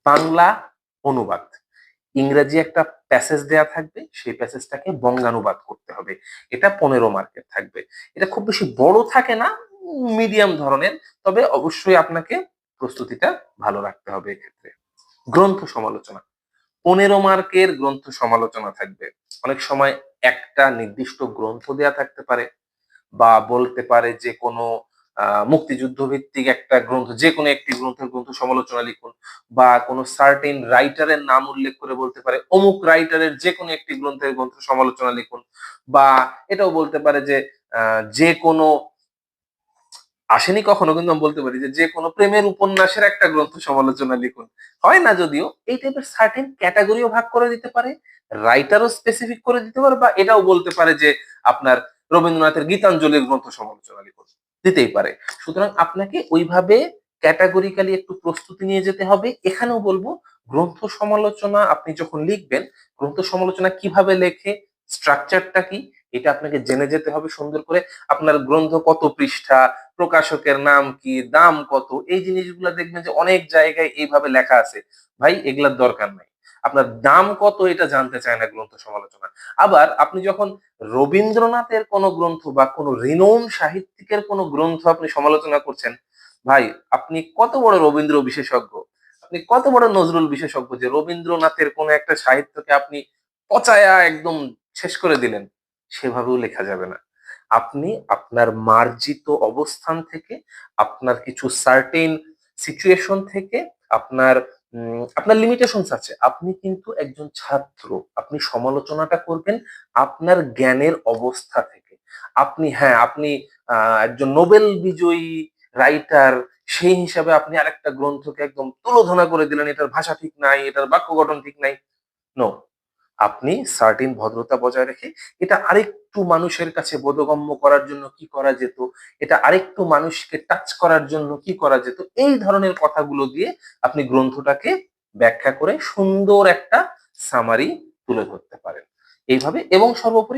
বাংলা অনুবাদ, ইংরেজি একটা প্যাসেজ দেয়া থাকবে, সেই প্যাসেজটাকে বঙ্গানুবাদ করতে হবে। এটা 15 মার্কের থাকবে। এটা খুব বেশি বড় থাকে না, মিডিয়াম ধরনের। তবে অবশ্যই আপনাকে প্রস্তুতিটা ভালো রাখতে হবে এক্ষেত্রে। গ্রন্থ সমালোচনা, 15 মার্কের গ্রন্থ সমালোচনা থাকবে। অনেক সময় একটা নির্দিষ্ট গ্রন্থ দেয়া থাকতে পারে, বা বলতে পারে যে কোনো মুক্তিযুদ্ধ ভিত্তিক একটা গ্রন্থ, যে কোনো একটি গ্রন্থের গ্রন্থ সমালোচনা লিখুন, বা কোনো সার্টেন রাইটারের নাম উল্লেখ করে বলতে পারে অমুক রাইটারের যে কোনো একটি গ্রন্থের গ্রন্থ সমালোচনা লিখুন, বা এটাও বলতে পারে যে যে কোনো, আসেনি কখনো, কিন্তু আমি বলতে পারি যে যে কোনো প্রেমের উপন্যাসের একটা গ্রন্থ সমালোচনা লিখুন। হয় না যদিও, এই টাইপের সার্টেন ক্যাটাগরিও ভাগ করে দিতে পারে, রাইটারও স্পেসিফিক করে দিতে পারে, বা এটাও বলতে পারে যে আপনার রবীন্দ্রনাথের গীতাঞ্জলির গ্রন্থ সমালোচনা লিখুন, দিতেই পারে। সুতরাং আপনাকে ওইভাবে ক্যাটাগরিক্যালি একটু প্রস্তুতি নিয়ে যেতে হবে। এখানেও বলবো, গ্রন্থ সমালোচনা আপনি যখন লিখবেন, গ্রন্থ সমালোচনা কিভাবে লেখে, স্ট্রাকচারটা কি, এটা আপনাকে জেনে যেতে হবে সুন্দর করে। আপনার গ্রন্থ কত পৃষ্ঠা, প্রকাশকের নাম কি, দাম কত, এই জিনিসগুলো দেখবেন যে অনেক জায়গায় এইভাবে লেখা আছে। ভাই, এগুলার দরকার নাই। আপনার দাম কত এটা জানতে চায় না গ্রন্থ সমালোচনা। আবার আপনি যখন রবীন্দ্রনাথের কোন গ্রন্থ বা কোন রিনোন সাহিত্যিকের কোন গ্রন্থ আপনি সমালোচনা করছেন, ভাই আপনি কত বড় রবীন্দ্র বিশেষজ্ঞ, আপনি কত বড় নজরুল বিশেষজ্ঞ যে রবীন্দ্রনাথের কোন একটা সাহিত্যকে আপনি পচায়া একদম শেষ করে দিলেন? সেভাবেও লেখা যাবে না। আপনি আপনার মার্জিত অবস্থান থেকে, আপনার কিছু সার্টেন সিচুয়েশন থেকে, আপনার আপনার লিমিটেশনস আছে। আপনি কিন্তু একজন ছাত্র। আপনি সমালোচনাটা করবেন আপনার জ্ঞানের অবস্থা থেকে। আপনি, হ্যাঁ, আপনি একজন নোবেল বিজয়ী রাইটার, সেই হিসাবে আপনি আরেকটা গ্রন্থকে একদম তুলোধনা করে দিলেন, এটার ভাষা ঠিক নাই, এটার বাক্য গঠন ঠিক নাই। নো। আপনি সার্টেন ভদ্রতা বজায় রেখে, এটা আরেকটু মানুষের কাছে বোধগম্য করার জন্য কি করা যেত, এটা আরেকটু মানুষকে টাচ করার জন্য কি করা যেত, এই ধরনের কথাগুলো দিয়ে আপনি গ্রন্থটাকে ব্যাখ্যা করে সুন্দর একটা সামারি তুলে ধরতে পারেন এইভাবে। এবং সর্বোপরি